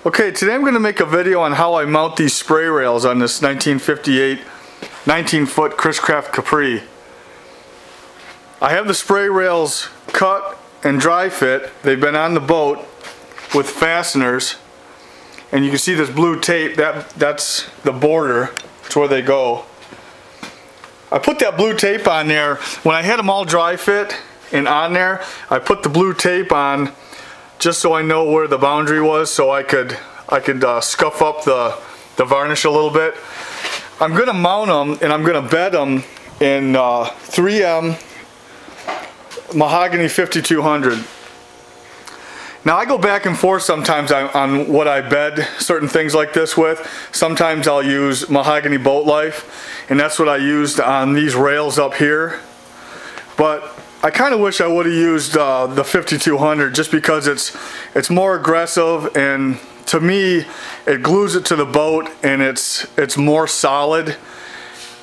Okay, today I'm going to make a video on how I mount these spray rails on this 1958 19-foot Chris-Craft Capri. I have the spray rails cut and dry fit. They've been on the boat with fasteners, and you can see this blue tape, that's the border. That's where they go. I put that blue tape on there when I had them all dry fit and on there. I put the blue tape on just so I know where the boundary was, so I could scuff up the varnish a little bit. I'm gonna mount them and I'm gonna bed them in 3M mahogany 5200. Now I go back and forth sometimes on what I bed certain things like this with. Sometimes I'll use mahogany boat life, and that's what I used on these rails up here. But I kind of wish I would have used the 5200 just because it's more aggressive, and to me it glues it to the boat and it's more solid.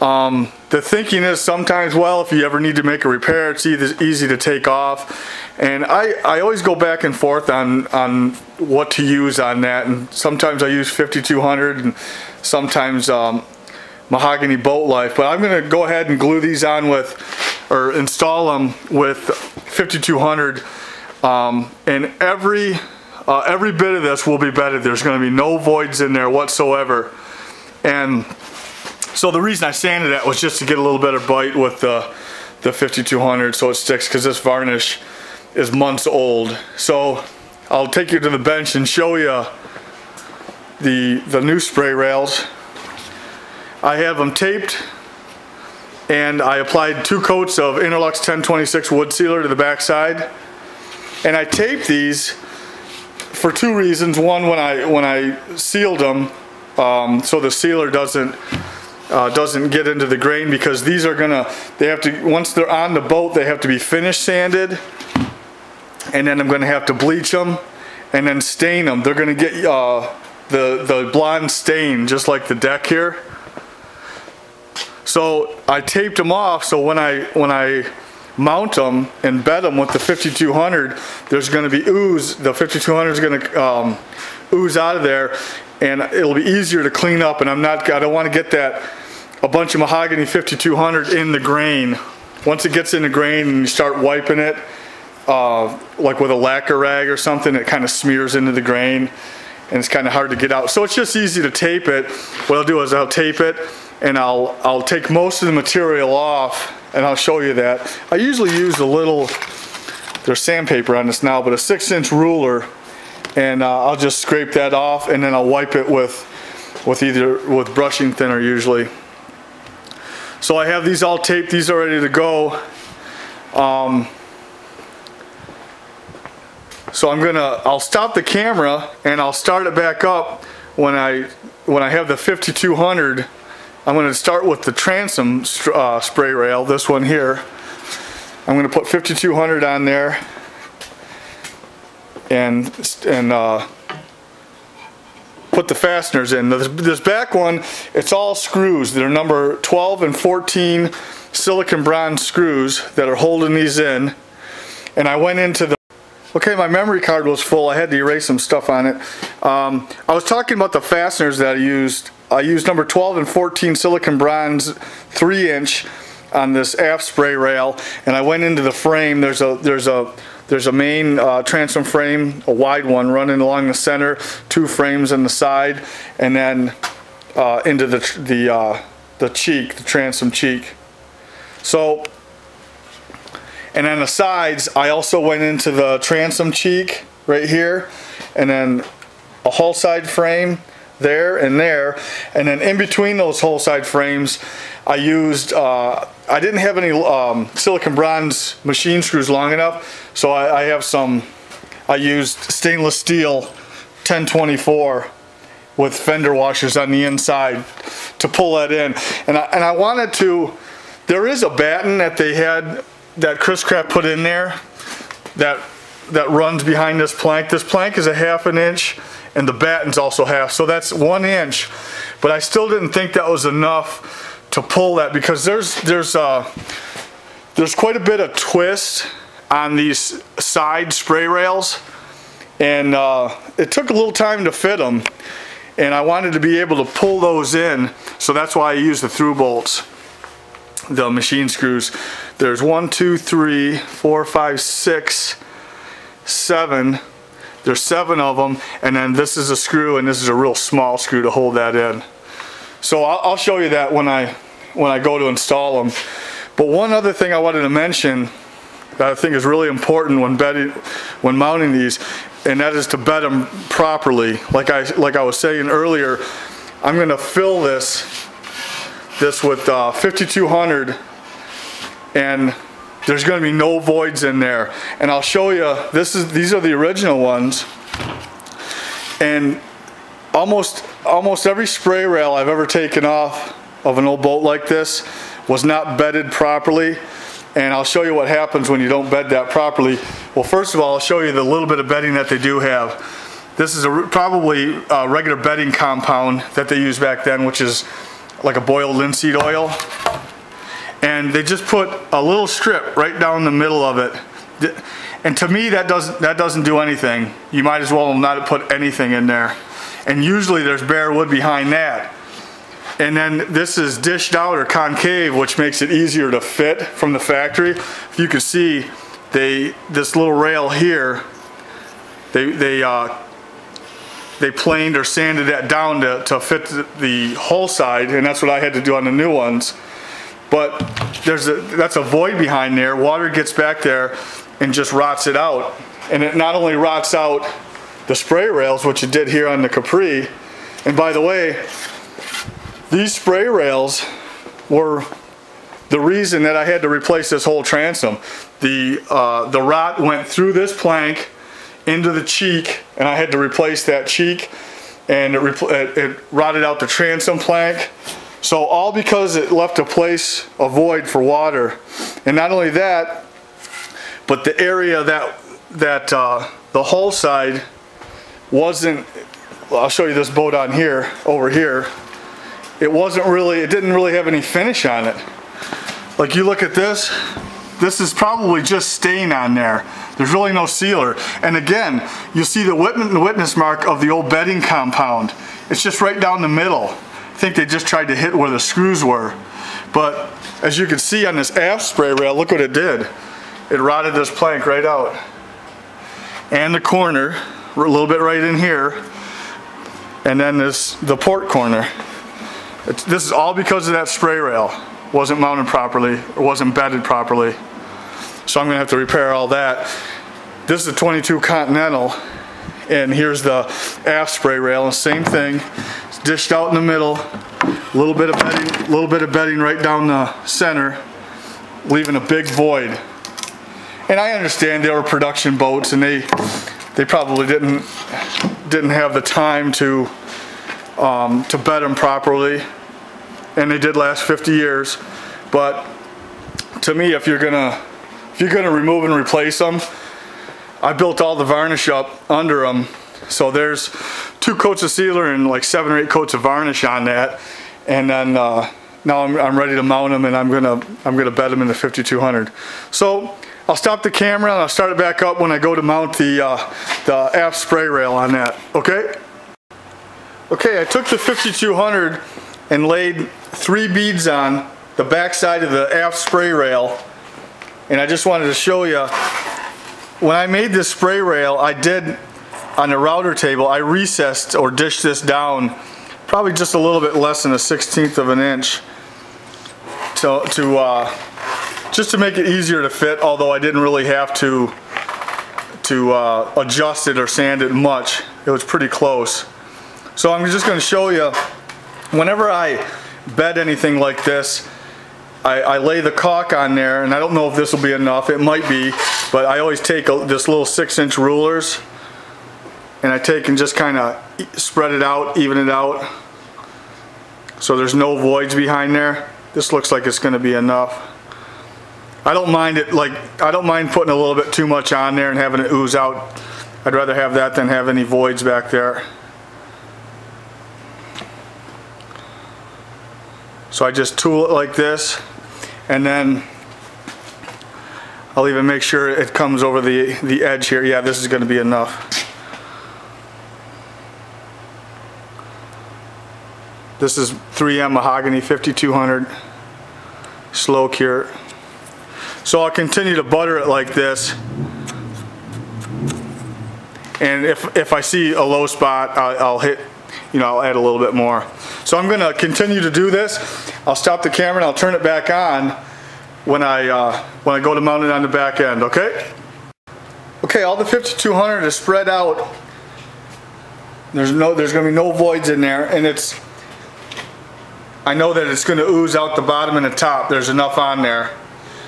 The thinking is sometimes, well, if you ever need to make a repair, it's easy to take off, and I always go back and forth on what to use on that, and sometimes I use 5200 and sometimes mahogany boat life, but I'm going to go ahead and glue these on with, or install them with 5200, and every bit of this will be bedded. There's going to be no voids in there whatsoever. And so the reason I sanded that was just to get a little better bite with the 5200 so it sticks, because this varnish is months old. So I'll take you to the bench and show you the new spray rails. I have them taped, and I applied 2 coats of Interlux 1026 wood sealer to the back side. And I taped these for 2 reasons. One, when I sealed them, so the sealer doesn't get into the grain, because these are once they're on the boat, they have to be finish sanded, and then I'm gonna have to bleach them and then stain them. They're gonna get the blonde stain just like the deck here. So I taped them off, so when I mount them and bed them with the 5200, there's going to be ooze. The 5200 is going to ooze out of there, and it'll be easier to clean up. And I don't want to get a bunch of mahogany 5200 in the grain. Once it gets in the grain and you start wiping it, like with a lacquer rag or something, it kind of smears into the grain, and it's kind of hard to get out. So it's just easy to tape it. What I'll do is I'll tape it, and I'll take most of the material off, and I'll show you that. I usually use there's sandpaper on this now, but a 6-inch ruler, and I'll just scrape that off, and then I'll wipe it with brushing thinner usually. So I have these all taped, these are ready to go. So I'll stop the camera and I'll start it back up when I have the 5200. I'm going to start with the transom spray rail, this one here. I'm going to put 5200 on there and put the fasteners in. This back one, it's all screws. They're number 12 and 14 silicon bronze screws that are holding these in. And I went into the... Okay, my memory card was full. I had to erase some stuff on it. I was talking about the fasteners that I used. I used number 12 and 14 silicon bronze 3-inch on this aft spray rail, and I went into the frame. There's a main transom frame, a wide one running along the center, 2 frames on the side, and then into the cheek, the transom cheek. So, and on the sides, I also went into the transom cheek right here, and then a hull side frame there, and then in between those hull side frames, I used, I didn't have any silicon bronze machine screws long enough, so I used stainless steel 1024 with fender washers on the inside to pull that in. And I wanted to, there is a batten that they had, that Chris-Craft put in there, that runs behind this plank. This plank is a 1/2 inch, and the batten's also 1/2, so that's 1 inch. But I still didn't think that was enough to pull that, because there's quite a bit of twist on these side spray rails, and it took a little time to fit them, and I wanted to be able to pull those in, so that's why I use the through bolts, the machine screws. There's 1, 2, 3, 4, 5, 6, 7. There's 7 of them, and then this is a screw, and this is a real small screw to hold that in. So I'll show you that when I go to install them. But one other thing I wanted to mention that I think is really important when mounting these, and that is to bed them properly. Like I was saying earlier, I'm going to fill this with 5200, and there's going to be no voids in there. And I'll show you. These are the original ones, and almost every spray rail I've ever taken off of an old boat like this was not bedded properly. And I'll show you what happens when you don't bed that properly. Well, first of all, I'll show you the little bit of bedding that they do have. This is probably a regular bedding compound that they used back then, which is like a boiled linseed oil. And they just put a little strip right down the middle of it. And to me, that doesn't do anything. You might as well not put anything in there. And usually there's bare wood behind that. And then this is dished out or concave, which makes it easier to fit from the factory. If you can see, this little rail here, they planed or sanded that down to fit the hull side, and that's what I had to do on the new ones. But that's a void behind there. Water gets back there and just rots it out. And it not only rots out the spray rails, which it did here on the Capri, and by the way, these spray rails were the reason that I had to replace this whole transom. The rot went through this plank into the cheek, and I had to replace that cheek, and it rotted out the transom plank. So all because it left a void for water. And not only that, but the area that the hull side wasn't, I'll show you this boat on here, over here. It didn't really have any finish on it. Like you look at this is probably just stain on there. There's really no sealer. And again, you see the witness mark of the old bedding compound. It's just right down the middle. I think they just tried to hit where the screws were. But as you can see on this aft spray rail, look what it did. It rotted this plank right out. And the corner, a little bit right in here. And then the port corner. This is all because of that spray rail. Wasn't mounted properly, or wasn't bedded properly. So I'm gonna have to repair all that. This is a 22 Continental, and here's the aft spray rail, and same thing. It's dished out in the middle, a little bit of bedding right down the center, leaving a big void. And I understand they were production boats, and they probably didn't have the time to bed them properly, and they did last 50 years. But to me, if you're gonna remove and replace them, I built all the varnish up under them, so there's 2 coats of sealer and like 7 or 8 coats of varnish on that. And then now I'm ready to mount them, and I'm gonna bed them in the 5200. So I'll stop the camera and I'll start it back up when I go to mount the aft spray rail on that. Okay. Okay, I took the 5200 and laid 3 beads on the back side of the aft spray rail, and I just wanted to show you, when I made this spray rail, I did, on the router table, I recessed or dished this down probably just a little bit less than 1/16 of an inch just to make it easier to fit, although I didn't really have to adjust it or sand it much. It was pretty close. So I'm just going to show you, whenever I bed anything like this, I lay the caulk on there, and I don't know if this will be enough. It might be, but I always take this little 6-inch rulers, and I take and just kind of spread it out, even it out, so there's no voids behind there. This looks like it's going to be enough. I don't mind putting a little bit too much on there and having it ooze out. I'd rather have that than have any voids back there. So I just tool it like this, and then I'll even make sure it comes over the edge here. Yeah, this is going to be enough. This is 3M mahogany 5200 slow cure. So I'll continue to butter it like this, and if I see a low spot, I'll hit, you know, I'll add a little bit more. So I'm going to continue to do this. I'll stop the camera and I'll turn it back on when I go to mount it on the back end. Okay? Okay, all the 5200 is spread out. There's going to be no voids in there, and I know that it's going to ooze out the bottom and the top. There's enough on there.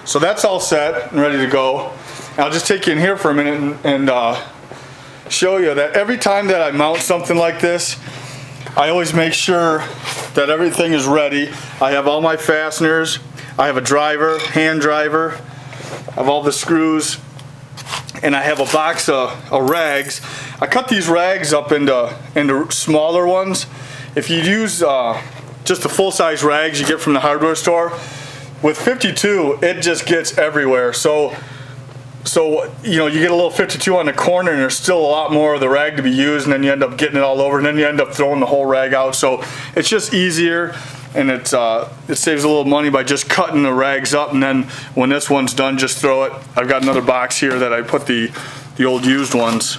So that's all set and ready to go. I'll just take you in here for a minute and show you that every time that I mount something like this, I always make sure that everything is ready. I have all my fasteners. I have a driver, hand driver. I have all the screws. And I have a box of rags. I cut these rags up into smaller ones. If you use just the full-size rags you get from the hardware store, with 52 it just gets everywhere. So you know, you get a little 52 on the corner and there's still a lot more of the rag to be used, and then you end up getting it all over, and then you end up throwing the whole rag out. So it's just easier, and it saves a little money by just cutting the rags up, and then when this one's done, just throw it. I've got another box here that I put the old used ones.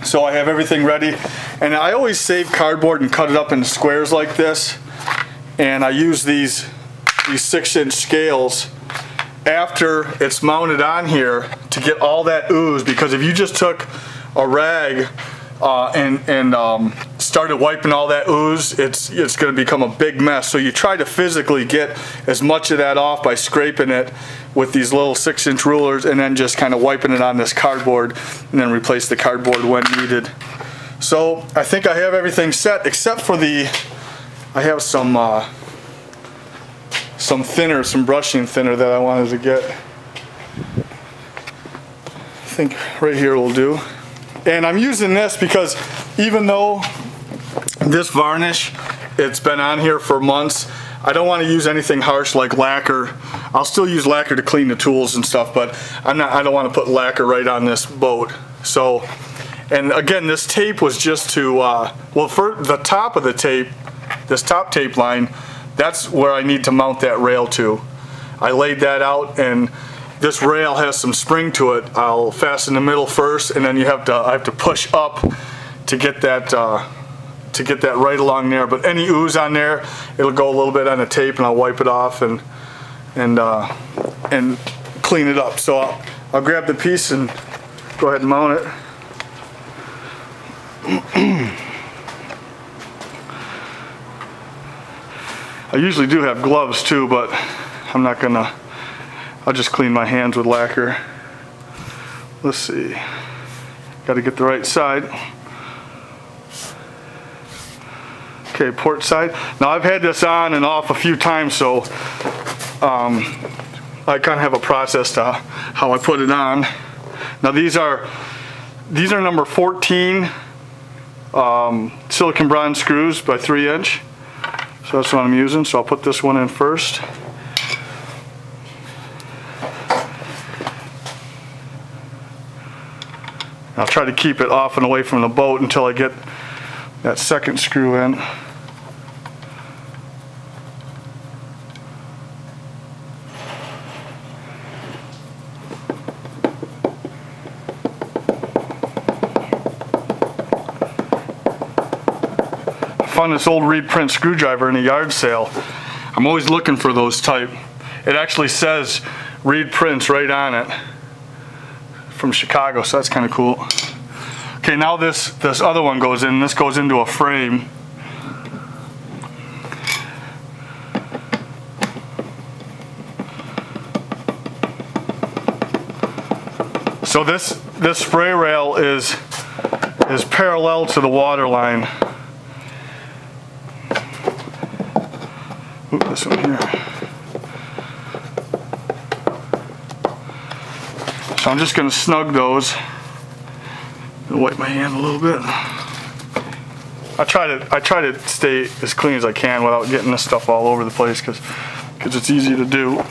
So I have everything ready, and I always save cardboard and cut it up into squares like this, and I use these 6-inch scales after it's mounted on here to get all that ooze, because if you just took a rag and started wiping all that ooze, it's going to become a big mess. So you try to physically get as much of that off by scraping it with these little 6-inch rulers, and then just kind of wiping it on this cardboard, and then replace the cardboard when needed. So I think I have everything set, except for I have some thinner, some brushing thinner that I wanted to get. I think right here will do. And I'm using this because even though this varnish, it's been on here for months, I don't want to use anything harsh like lacquer. I'll still use lacquer to clean the tools and stuff, but I don't want to put lacquer right on this boat. So, and again, this tape was just to, well, for the top of the tape, this top tape line, that's where I need to mount that rail to. I laid that out, and this rail has some spring to it. I'll fasten the middle first, and then I have to push up to get that right along there. But any ooze on there, it'll go a little bit on the tape, and I'll wipe it off and clean it up. So I'll grab the piece and go ahead and mount it. I usually do have gloves too, but I'm not gonna, I'll just clean my hands with lacquer. Let's see, got to get the right side. Okay, port side. Now I've had this on and off a few times, so I kind of have a process to how I put it on. Now these are number 14 silicon bronze screws by 3-inch. So that's what I'm using, so I'll put this one in first. I'll try to keep it off and away from the boat until I get that second screw in. I found this old Reed Prince screwdriver in a yard sale. I'm always looking for those type. It actually says Reed Prince right on it, from Chicago, so that's kind of cool. Okay, now this other one goes in. This goes into a frame. So this spray rail is parallel to the water line. Ooh, this one here. So I'm just going to snug those and wipe my hand a little bit. I try to stay as clean as I can without getting this stuff all over the place, because it's easy to do.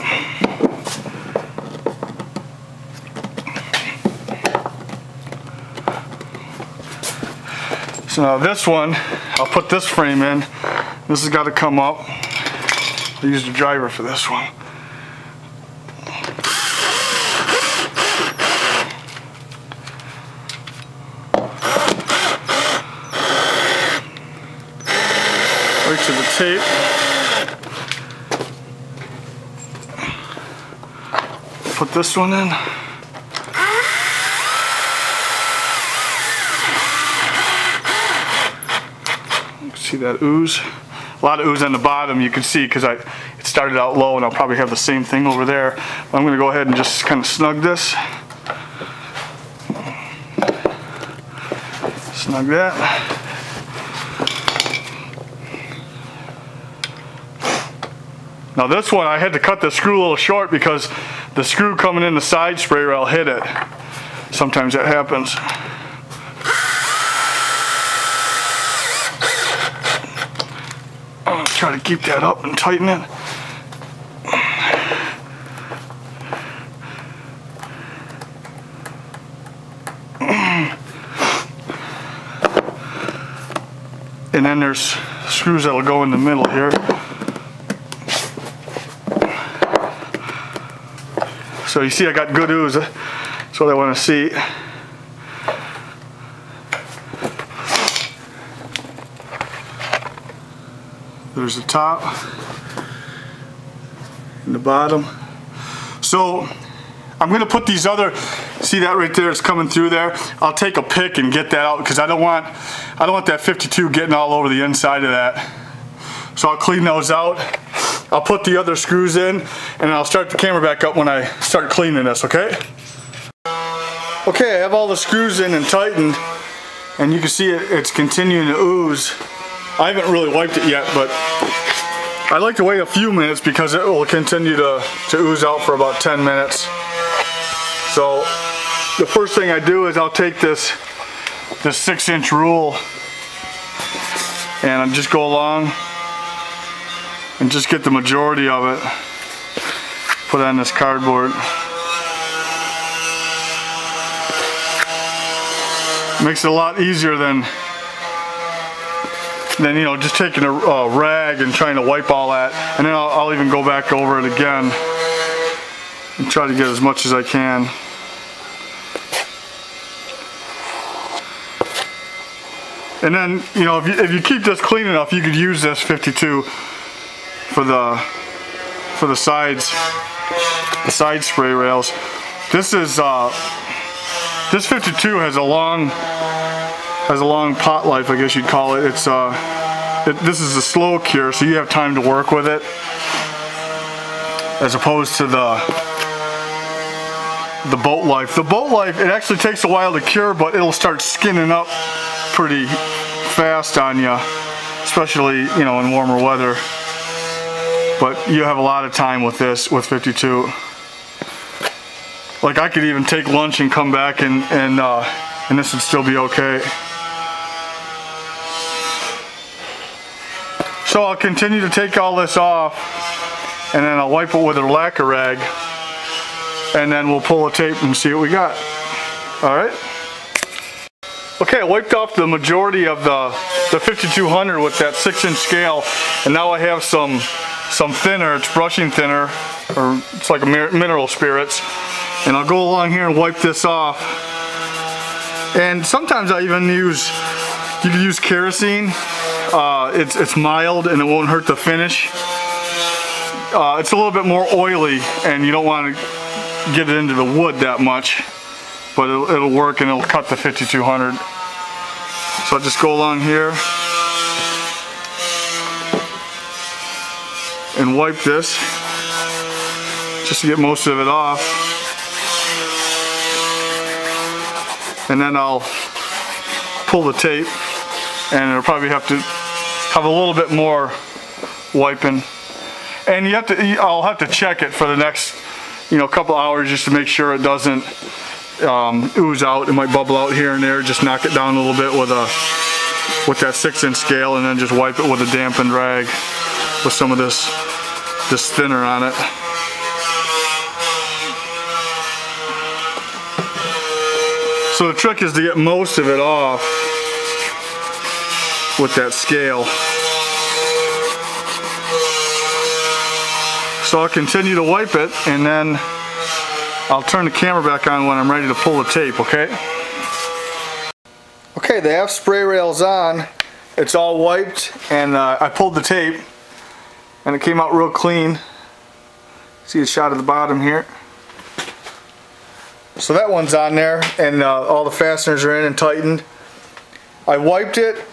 So now this one, I'll put this frame in. This has got to come up. I used a driver for this one. Right to the tape. Put this one in. See that ooze? A lot of ooze on the bottom, you can see, because it started out low, and I'll probably have the same thing over there. But I'm going to go ahead and just kind of snug this. Snug that. Now this one, I had to cut the screw a little short because the screw coming in the side spray rail hit it. Sometimes that happens. Try to keep that up and tighten it. And then there's screws that'll go in the middle here. So you see I got good ooze. That's what I want to see. There's the top and the bottom. So I'm going to put these other, see that right there, it's coming through there. I'll take a pick and get that out because I don't want that 52 getting all over the inside of that. So I'll clean those out. I'll put the other screws in and I'll start the camera back up when I start cleaning this, okay? Okay, I have all the screws in and tightened, and you can see it's continuing to ooze. I haven't really wiped it yet, but I like to wait a few minutes because it will continue to ooze out for about 10 minutes. So the first thing I do is I'll take this 6-inch rule and I'll just go along and just get the majority of it put on this cardboard. Makes it a lot easier than you know, just taking a rag and trying to wipe all that. And then I'll even go back over it again and try to get as much as I can. And then, you know, if you keep this clean enough, you could use this 52 for the sides, the side spray rails. This 52 has a long pot life, I guess you'd call it. It's this is a slow cure, so you have time to work with it, as opposed to the boat life. The boat life, it actually takes a while to cure, but it'll start skinning up pretty fast on you, especially, you know, in warmer weather. But you have a lot of time with this, with 52. Like I could even take lunch and come back and this would still be okay. So I'll continue to take all this off, and then I'll wipe it with a lacquer rag, and then we'll pull the tape and see what we got. Alright? Okay, I wiped off the majority of the 5200 with that 6-inch scale, and now I have some thinner. It's brushing thinner, or it's like a mineral spirits, and I'll go along here and wipe this off. And sometimes I even you can use kerosene. It's mild and it won't hurt the finish. It's a little bit more oily and you don't want to get it into the wood that much, but it'll work and it'll cut the 5200. So I'll just go along here and wipe this just to get most of it off. And then I'll pull the tape, and it'll probably have to have a little bit more wiping. And I'll have to check it for the next, you know, couple hours just to make sure it doesn't ooze out. It might bubble out here and there. Just knock it down a little bit with that 6-inch scale, and then just wipe it with a dampened rag with some of this thinner on it. So the trick is to get most of it off with that scale. So I'll continue to wipe it, and then I'll turn the camera back on when I'm ready to pull the tape, okay? Okay, the aft spray rail's on. It's all wiped, and I pulled the tape, and it came out real clean. See a shot of the bottom here. So that one's on there, and all the fasteners are in and tightened. I wiped it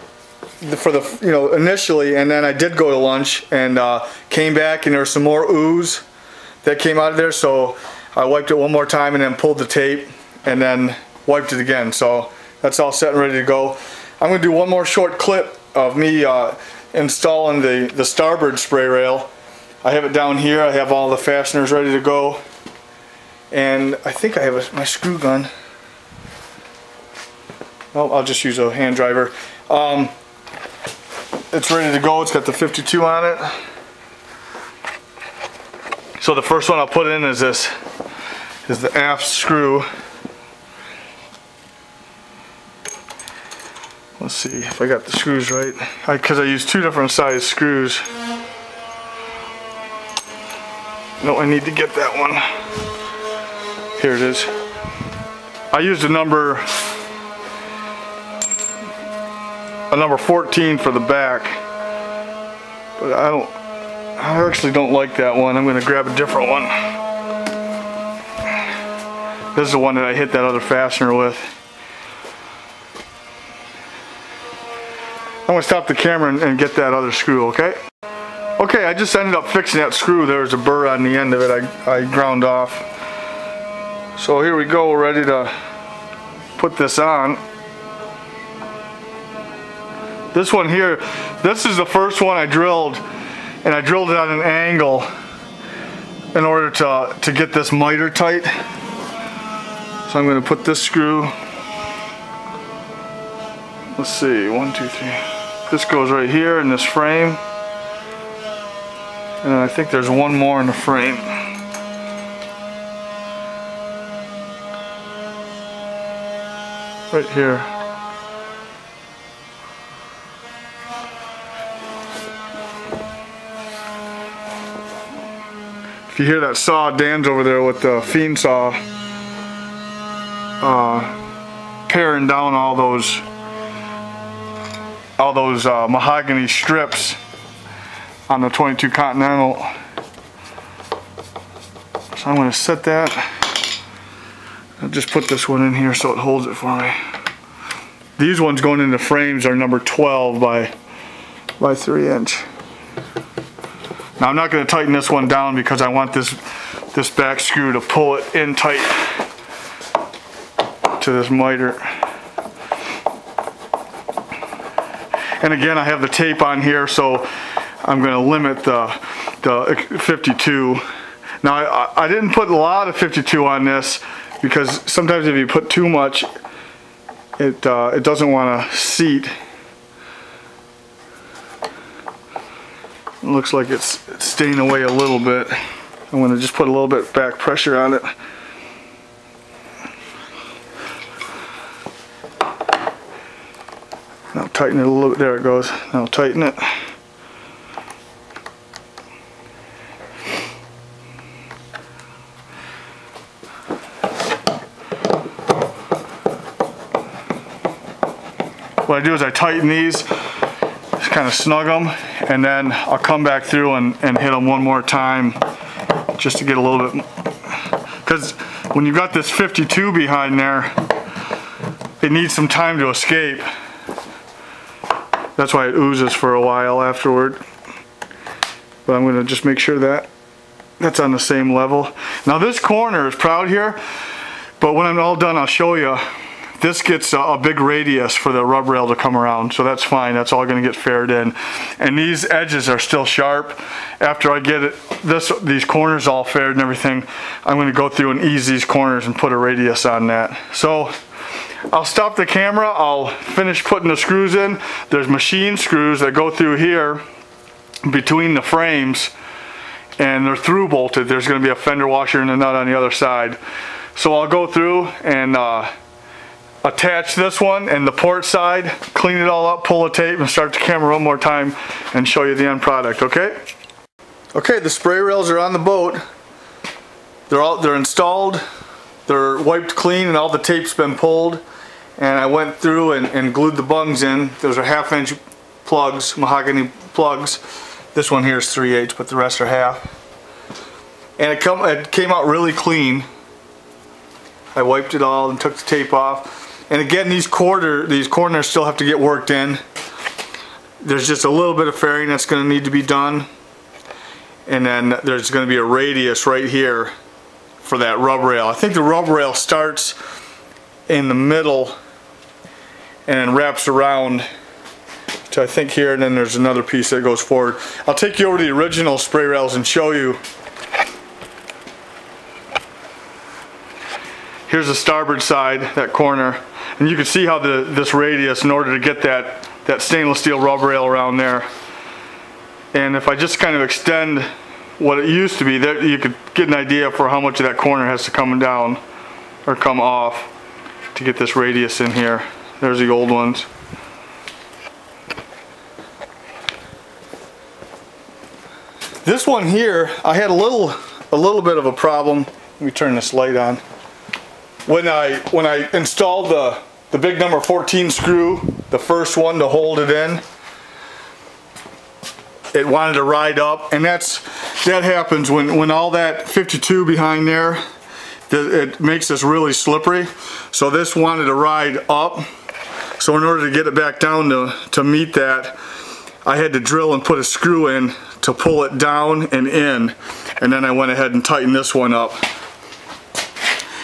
for the initially, and then I did go to lunch and came back, and there was some more ooze that came out of there, so I wiped it one more time and then pulled the tape and then wiped it again. So that's all set and ready to go. I'm going to do one more short clip of me installing the starboard spray rail. I have it down here. I have all the fasteners ready to go, and I think I have my screw gun. Oh, I'll just use a hand driver. It's ready to go. It's got the 52 on it. So the first one I'll put in is the aft screw. Let's see if I got the screws right, because I used two different size screws. No, I need to get that one. Here it is. I used a number 14 for the back, but I actually don't like that one. I'm going to grab a different one. This is the one that I hit that other fastener with. I'm going to stop the camera and get that other screw, okay? Okay, I just ended up fixing that screw. There was a burr on the end of it I ground off. So here we go, we're ready to put this on. This one here, this is the first one I drilled, and I drilled it at an angle in order to get this miter tight. So I'm going to put this screw, let's see, 1, 2, 3. This goes right here in this frame, and I think there's one more in the frame. Right here. If you hear that saw, Dan's over there with the fiend saw paring down all those mahogany strips on the 22 Continental. So I'm going to set that. I'll just put this one in here so it holds it for me. These ones going into frames are number 12 by 3 inch. Now I'm not going to tighten this one down because I want this back screw to pull it in tight to this miter. And again, I have the tape on here, so I'm going to limit the 52. Now I didn't put a lot of 52 on this because sometimes if you put too much, it doesn't want to seat. It looks like it's staying away a little bit. I'm going to just put a little bit back pressure on it. Now tighten it a little bit. There it goes. Now tighten it. What I do is I tighten these, just kind of snug them, and then I'll come back through and hit them one more time just to get a little bit, because when you've got this 52 behind there, it needs some time to escape. That's why it oozes for a while afterward. But I'm going to just make sure that that's on the same level. Now this corner is proud here, but when I'm all done I'll show you. This gets a big radius for the rub rail to come around, so that's fine. That's all going to get faired in. And these edges are still sharp. After I get these corners all faired and everything, I'm going to go through and ease these corners and put a radius on that. So I'll stop the camera. I'll finish putting the screws in. There's machine screws that go through here between the frames, and they're through bolted. There's going to be a fender washer and a nut on the other side. So I'll go through and attach this one and the port side, clean it all up, pull the tape, and start the camera one more time and show you the end product, okay? Okay, the spray rails are on the boat. They're installed, they're wiped clean, and all the tape's been pulled. And I went through and glued the bungs in. Those are 1/2 inch plugs, mahogany plugs. This one here is 3/8, but the rest are 1/2. And it came out really clean. I wiped it all and took the tape off. And again, these corners still have to get worked in. There's just a little bit of fairing that's going to need to be done. And then there's going to be a radius right here for that rub rail. I think the rub rail starts in the middle and then wraps around to I think here, and then there's another piece that goes forward. I'll take you over to the original spray rails and show you. Here's the starboard side, that corner, and you can see how this radius, in order to get that stainless steel rub rail around there. And if I just kind of extend what it used to be, there you could get an idea for how much of that corner has to come down or come off to get this radius in here. There's the old ones. This one here, I had a little bit of a problem. Let me turn this light on. When I installed the big number 14 screw, the first one to hold it in, it wanted to ride up, and that happens when all that 52 behind there, it makes this really slippery. So this wanted to ride up. So in order to get it back down to meet that, I had to drill and put a screw in to pull it down and in, and then I went ahead and tightened this one up.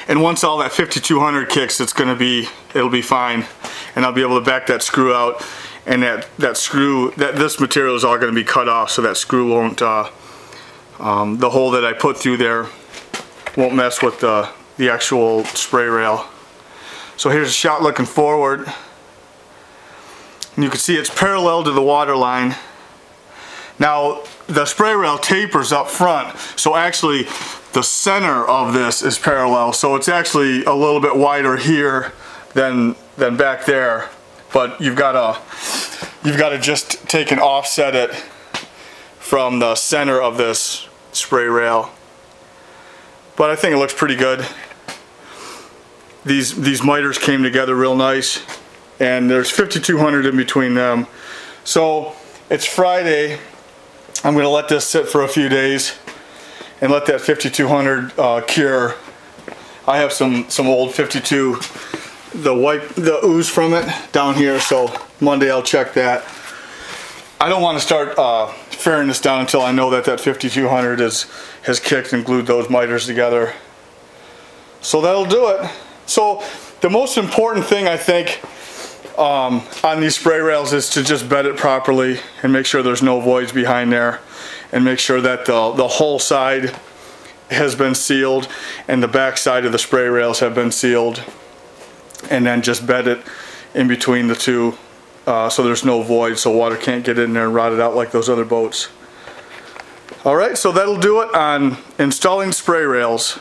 And once all that 5200 kicks, it'll be fine, and I'll be able to back that screw out. And this material is all going to be cut off, so that screw won't, the hole that I put through there won't mess with the actual spray rail. So here's a shot looking forward. And you can see it's parallel to the water line. Now the spray rail tapers up front, so actually the center of this is parallel, so it's actually a little bit wider here than back there. But you've got to just take and offset it from the center of this spray rail. But I think it looks pretty good. These miters came together real nice, and there's 5200 in between them. So it's Friday. I'm going to let this sit for a few days and let that 5200 cure. I have some old 52. The ooze from it down here, so Monday I'll check that. I don't want to start fairing this down until I know that 5200 has kicked and glued those miters together. So that'll do it. So the most important thing, I think, on these spray rails is to just bed it properly and make sure there's no voids behind there, and make sure that the whole side has been sealed and the back side of the spray rails have been sealed. And then just bed it in between the two, so there's no void, so water can't get in there and rot it out like those other boats. Alright, so that'll do it on installing spray rails.